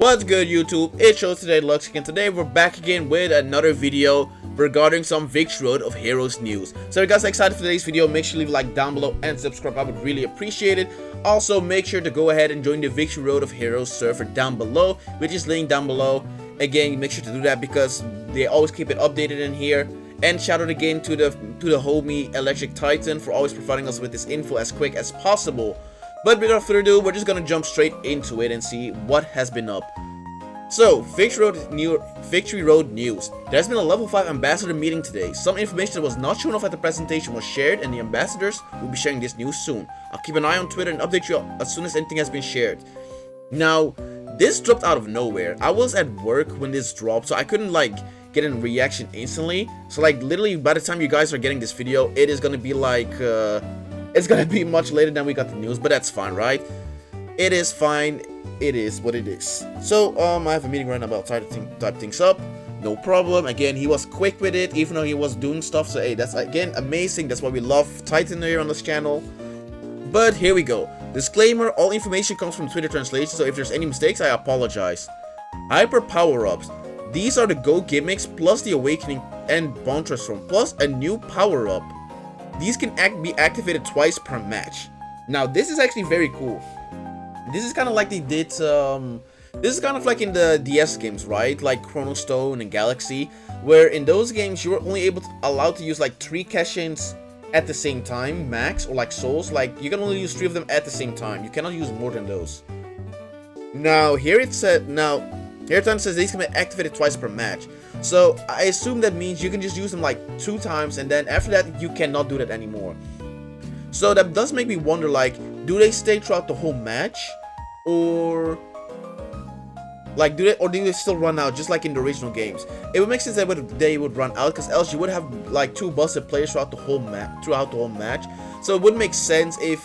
What's good, YouTube? It's Shows Today Lux, and today we're back again with another video regarding some Victory Road of Heroes news. So if you guys are excited for today's video, make sure to leave a like down below and subscribe. I would really appreciate it. Also, make sure to go ahead and join the Victory Road of Heroes server down below, which is linked down below. Again, make sure to do that because they always keep it updated in here. And shout out again to the homie Electric Titan for always providing us with this info as quick as possible. But without further ado, we're just gonna jump straight into it and see what has been up. So, Victory Road news. There has been a level 5 ambassador meeting today. Some information that was not shown off at the presentation was shared, and the ambassadors will be sharing this news soon. I'll keep an eye on Twitter and update you as soon as anything has been shared. Now, this dropped out of nowhere. I was at work when this dropped, so I couldn't get a reaction instantly. So literally by the time you guys are getting this video, it is gonna be it's gonna be much later than we got the news, but that's fine, right? It is fine. It is what it is. So I have a meeting right now about type things up. No problem. Again, he was quick with it, even though he was doing stuff. So hey, that's again amazing. That's why we love Titan here on this channel. But here we go. Disclaimer: all information comes from Twitter translation, so if there's any mistakes, I apologize. Hyper power-ups. These are the Go Gimmicks plus the Awakening and Bond Transform plus a new power-up. These can be activated twice per match. Now this is actually very cool. This is kind of like they did, this is kind of like in the DS games, right? Like Chrono Stone and Galaxy, where in those games you were only allowed to use like 3 cash-ins at the same time, max, or like souls. Like you can only use 3 of them at the same time. You cannot use more than those. Now here it said, here Titan says these can be activated twice per match. So I assume that means you can just use them like 2 times, and then after that you cannot do that anymore. So that does make me wonder, like, do they stay throughout the whole match, or like do they still run out just like in the original games? It would make sense that they would run out, because else you would have like 2 busted players throughout the whole match. So it would make sense if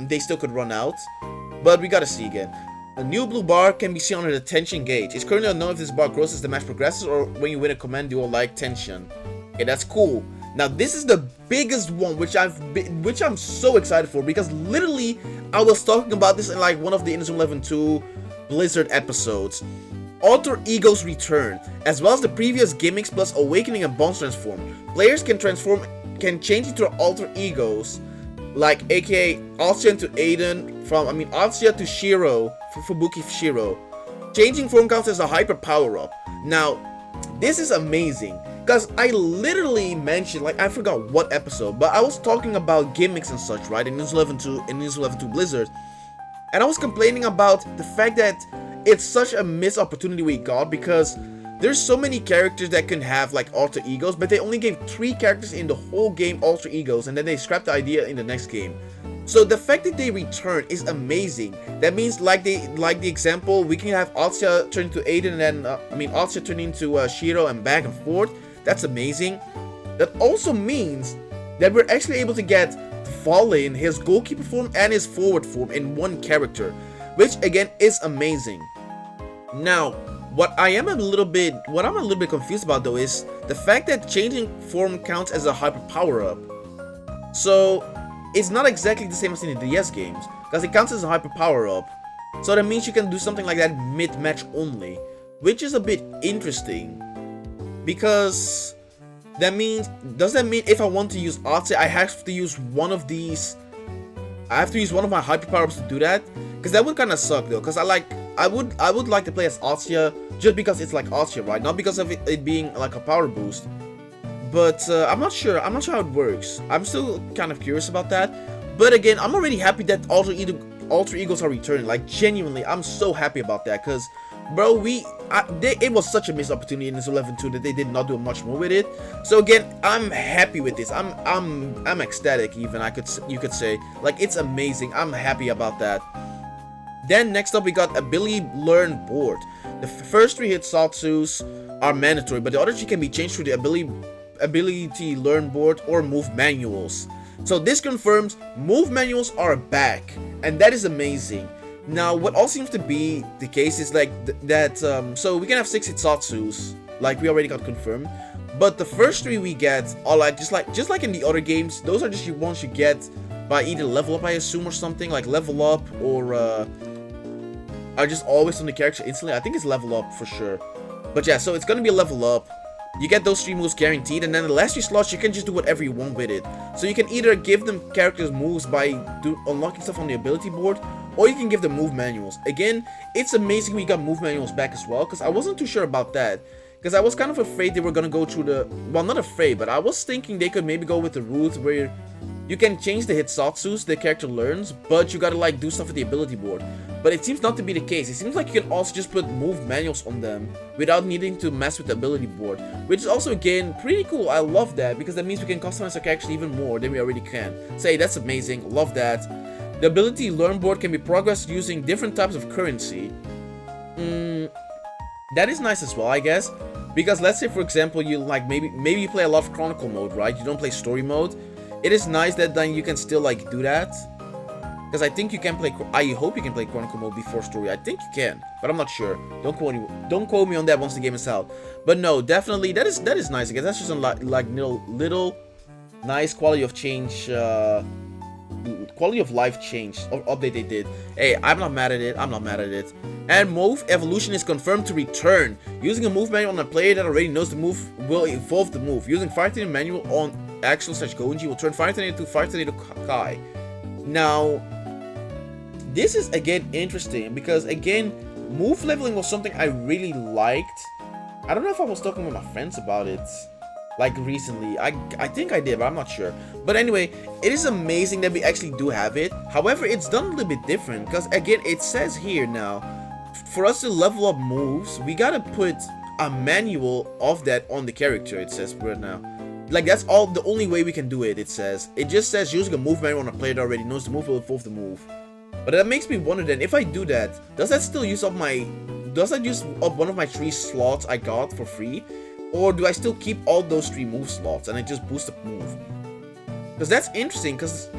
they still could run out, but we gotta see again. A new blue bar can be seen under the tension gauge. It's currently unknown if this bar grows as the match progresses or when you win a command duel like tension. Okay, that's cool. Now this is the biggest one, which I'm so excited for, because literally I was talking about this in like one of the Inazuma 11-2 Blizzard episodes. Alter Egos return, as well as the previous Gimmicks plus Awakening and Bond Transform. Players can change into their alter egos, like aka Alcia to Aiden Alcia to Shiro for Fubuki Shiro. Changing form counts as a hyper power up. Now this is amazing, because I literally mentioned, like, I forgot what episode, but I was talking about gimmicks and such, right, in Inazuma 11-2 Blizzard, and I was complaining about the fact that it's such a missed opportunity we got, because there's so many characters that can have like alter egos, but they only gave 3 characters in the whole game alter egos, and then they scrapped the idea in the next game. So the fact that they return is amazing. That means, like the example, we can have Alcia turn into Aiden, and then Alcia turn into Shiro, and back and forth. That's amazing. That also means that we're actually able to get Fallen, his goalkeeper form, and his forward form in one character, which again is amazing. Now, what I'm a little bit confused about though is the fact that changing form counts as a hyper power up. So it's not exactly the same as in the DS games, because it counts as a hyper power up. So that means you can do something like that mid-match only, which is a bit interesting. Because does that mean if I want to use Alcia, I have to use one of these? I have to use one of my hyper power ups to do that? Because that would kind of suck though. Because I would like to play as Alcia just because it's like Alcia, right? Not because of it being like a power boost. But I'm not sure how it works. I'm still kind of curious about that. But again, I'm already happy that alter egos are returning. Like genuinely, I'm so happy about that, because bro, it was such a missed opportunity in this 11-2 that they did not do much more with it. So again, I'm happy with this. I'm ecstatic, even you could say. Like, it's amazing. I'm happy about that. Then next up we got Ability Learn Board. The first 3 hit Satsus are mandatory, but the other 2 can be changed through the Ability Learn Board or Move Manuals. So this confirms Move Manuals are back, and that is amazing. Now, what all seems to be the case is like so we can have 6 hit Satsus, like we already got confirmed. But the first 3 we get are like just like in the other games. Those are just the ones you get by either level up, I assume, or something like level up, or are just always on the character instantly. I think it's level up for sure. But yeah, so it's gonna be a level up. You get those 3 moves guaranteed, and then the last 3 slots you can just do whatever you want with it. So you can either give them characters moves by unlocking stuff on the ability board, or you can give them move manuals. Again, it's amazing we got move manuals back as well, because I wasn't too sure about that. Because I was kind of afraid they were gonna go through the, well, not afraid, but I was thinking they could maybe go with the route where you can change the Hitsatsus the character learns, but you gotta like do stuff with the ability board. But it seems not to be the case. It seems like you can also just put move manuals on them without needing to mess with the ability board, which is also again pretty cool. I love that, because that means we can customize our characters even more than we already can. Say, that's amazing, love that. The ability learn board can be progressed using different types of currency. That is nice as well, I guess, because let's say for example you like maybe you play a lot of Chronicle mode, right? You don't play story mode. It is nice that then you can still like do that, because I think you can play. I hope you can play Chronicle mode before story. I think you can, but I'm not sure. Don't quote me on that once the game is out. But no, definitely that is nice. I guess that's just a like little nice quality of change, quality of life change or update they did. Hey, I'm not mad at it. I'm not mad at it. And move evolution is confirmed to return. Using a move manual on a player that already knows the move will evolve the move. Using Fire Tornado manual on Axel/Goenji will turn Fire Tornado to Fire Tornado Kai. Now, this is again interesting because again, move leveling was something I really liked. I don't know if I was talking with my friends about it like recently. I think I did, but I'm not sure. But anyway, it is amazing that we actually do have it. However, it's done a little bit different because again, it says here now, for us to level up moves, we gotta put a manual of that on the character. It says right now. Like, that's all the only way we can do it. It says, it just says using a move manual on a player that already knows the move will evolve the move. But that makes me wonder then, if I do that, does that still use up one of my 3 slots I got for free? Or do I still keep all those 3 move slots and I just boost the move? Because that's interesting, because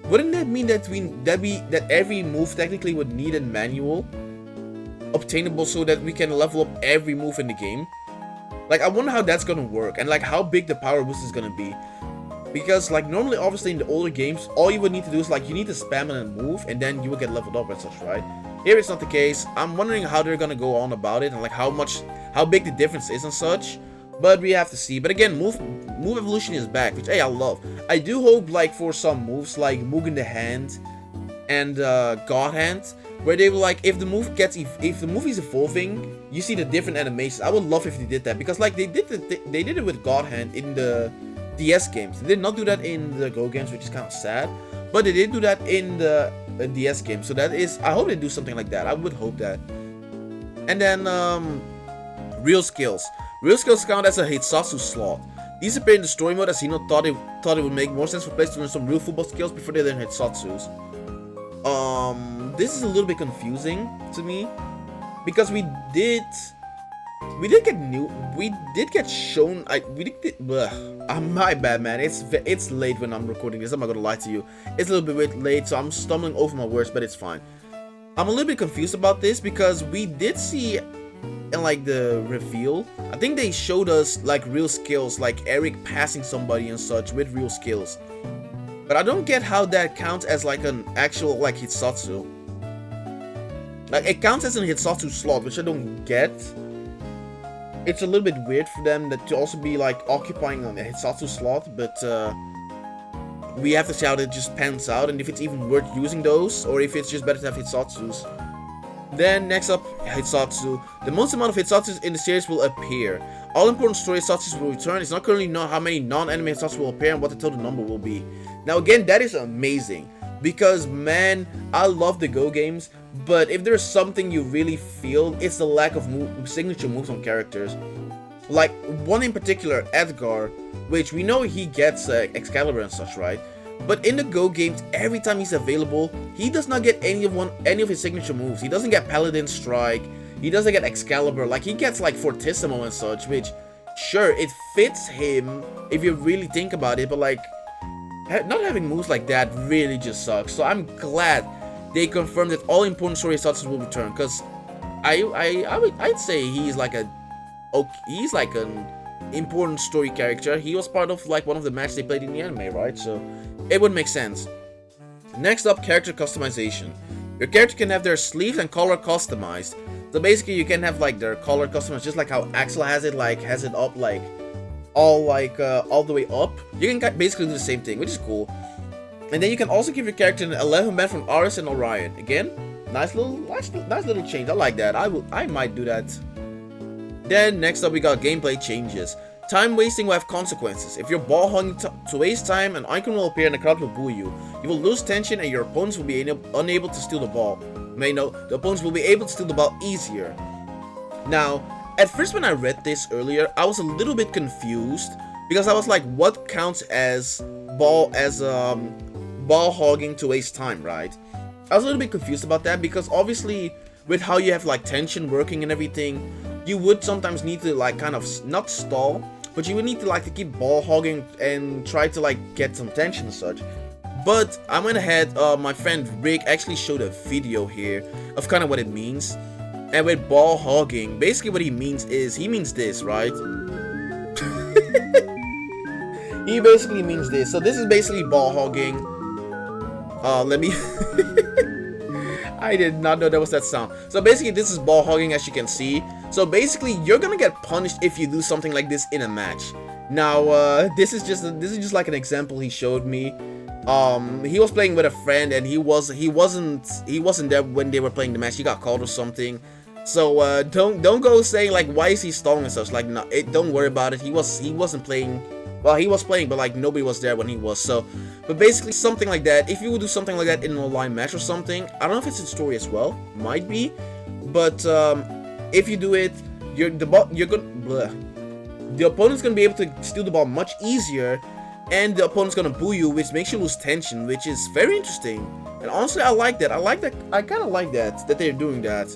wouldn't that mean that every move technically would need a manual obtainable so that we can level up every move in the game? Like, I wonder how that's gonna work, and like how big the power boost is gonna be. Because like normally, obviously in the older games, all you would need to do is like you need to spam it and move, and then you will get leveled up and such, right? Here it's not the case. I'm wondering how they're gonna go on about it and like how big the difference is and such. But we have to see. But again, move evolution is back, which hey, I love. I do hope like for some moves like Mugen the Hand and God Hand, where they were like, if the move is evolving, you see the different animations. I would love if they did that, because like they did it with God Hand in the DS games. They did not do that in the Go games, which is kind of sad, but they did do that in the DS game. So that is, I hope they do something like that. I would hope that. And then real skills. Real skills count as a Hitsatsu slot. These appear in the story mode, as Hino thought it would make more sense for players to learn some real football skills before they learn Hitsatsus. This is a little bit confusing to me, because we did get shown. My bad, man. It's late when I'm recording this. I'm not gonna lie to you. It's a little bit late, so I'm stumbling over my words, but it's fine. I'm a little bit confused about this because we did see in like the reveal, I think they showed us like real skills, like Eric passing somebody and such with real skills. But I don't get how that counts as like an actual like Hitsatsu. Like, it counts as an Hitsatsu slot, which I don't get. It's a little bit weird for them to also be like occupying a Hitsatsu slot, but we have to see how that just pans out and if it's even worth using those, or if it's just better to have Hitsatsus. Then next up, Hitsatsu. The most amount of Hitsatsus in the series will appear. All important story Hitsatsus will return. It's not currently known how many non-anime Hitsatsus will appear and what the total number will be. Now again, that is amazing, because man, I love the Go games, but if there's something you really feel, it's the lack of signature moves on characters. Like one in particular, Edgar, which we know he gets Excalibur and such, right? But in the Go games, every time he's available, he does not get any of his signature moves. He doesn't get Paladin Strike, he doesn't get Excalibur, like he gets like Fortissimo and such, which sure, it fits him if you really think about it, but like not having moves like that really just sucks. So I'm glad they confirmed that all important story Hitsatsus will return, because I'd say he's like an important story character. He was part of like one of the matches they played in the anime, right? So it would make sense. Next up, character customization. Your character can have their sleeves and color customized. So basically you can have like their color customized just like how Axel has it, like has it up like all the way up. You can basically do the same thing, which is cool. And then you can also give your character an 11 band from Aris and Orion. Again, nice little change. I like that. I might do that. Then next up we got gameplay changes. Time wasting will have consequences. If you're ball hogging to waste time, an icon will appear and the crowd will boo you. You will lose tension and your opponents will be unable to steal the ball. The opponents will be able to steal the ball easier. Now, at first when I read this earlier, I was a little bit confused because I was like, what counts as ball hogging to waste time, right? I was a little bit confused about that because obviously with how you have like tension working and everything, you would sometimes need to like kind of not stall, but you would need to like to keep ball hogging and try to like get some tension and such. But I went ahead, my friend Rick actually showed a video here of kind of what it means. And with ball hogging, basically what he means this, right? He basically means this. So this is basically ball hogging. Let me I did not know there was that sound. So basically this is ball hogging, as you can see. So basically you're gonna get punished if you do something like this in a match. Now this is just like an example he showed me. He was playing with a friend and he wasn't there when they were playing the match. He got called or something. So don't go saying like, why is he stalling and such. Like, no, don't worry about it. He wasn't playing. Well, he was playing, but like nobody was there when he was. So, but basically something like that. If you would do something like that in an online match or something, I don't know if it's in story as well. Might be, but if you do it, the opponent's gonna be able to steal the ball much easier, and the opponent's gonna boo you, which makes you lose tension, which is very interesting. And honestly, I like that. I kind of like that they're doing that.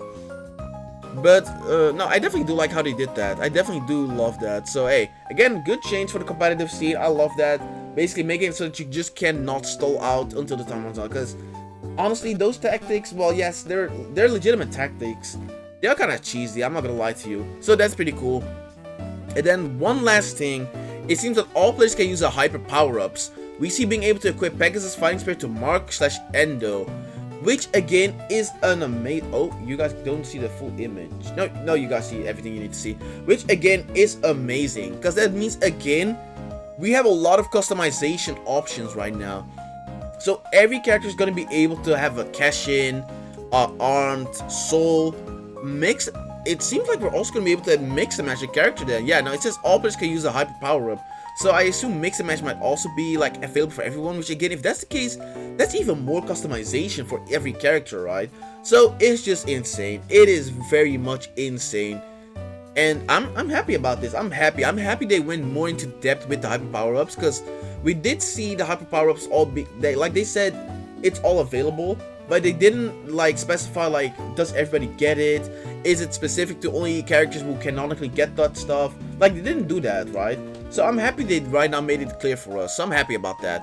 But no, I definitely do like how they did that. I definitely do love that. So hey, again, good change for the competitive scene. I love that. Basically making it so that you just cannot stall out until the time runs out. Because honestly, those tactics, well, yes, they're legitimate tactics. They are kind of cheesy, I'm not gonna lie to you. So that's pretty cool. And then one last thing, it seems that all players can use a hyper power-ups. We see being able to equip Pegasus Fighting Spirit to Mark/Endo, which again is an amazing. Oh, you guys don't see the full image. No, you guys see everything you need to see. Which again is amazing, because that means again we have a lot of customization options right now. So every character is going to be able to have a cash-in, armed, soul, mix. It seems like we're also going to be able to mix and match a character then. Yeah, no, it says all players can use a hyper power-up. So I assume mix and match might also be like available for everyone, which again, if that's the case, that's even more customization for every character, right? So it's just insane. It is very much insane. And I'm happy about this. I'm happy they went more into depth with the hyper power-ups, because we did see the hyper power-ups all be like they said it's all available, but they didn't like specify like, does everybody get it? Is it specific to only characters who canonically get that stuff? Like, they didn't do that, right? So I'm happy they right now made it clear for us. So I'm happy about that.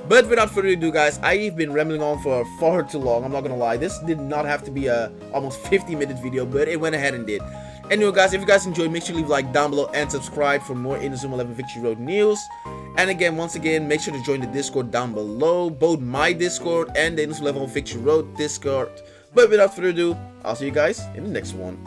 But without further ado, guys, I've been rambling on for far too long. I'm not gonna lie. This did not have to be a almost 50-minute video, but it went ahead and did. Anyway, guys, if you guys enjoyed, make sure to leave a like down below and subscribe for more Inazuma 11 Victory Road news. And again, once again, make sure to join the Discord down below, both my Discord and the Inazuma 11 Victory Road Discord. But without further ado, I'll see you guys in the next one.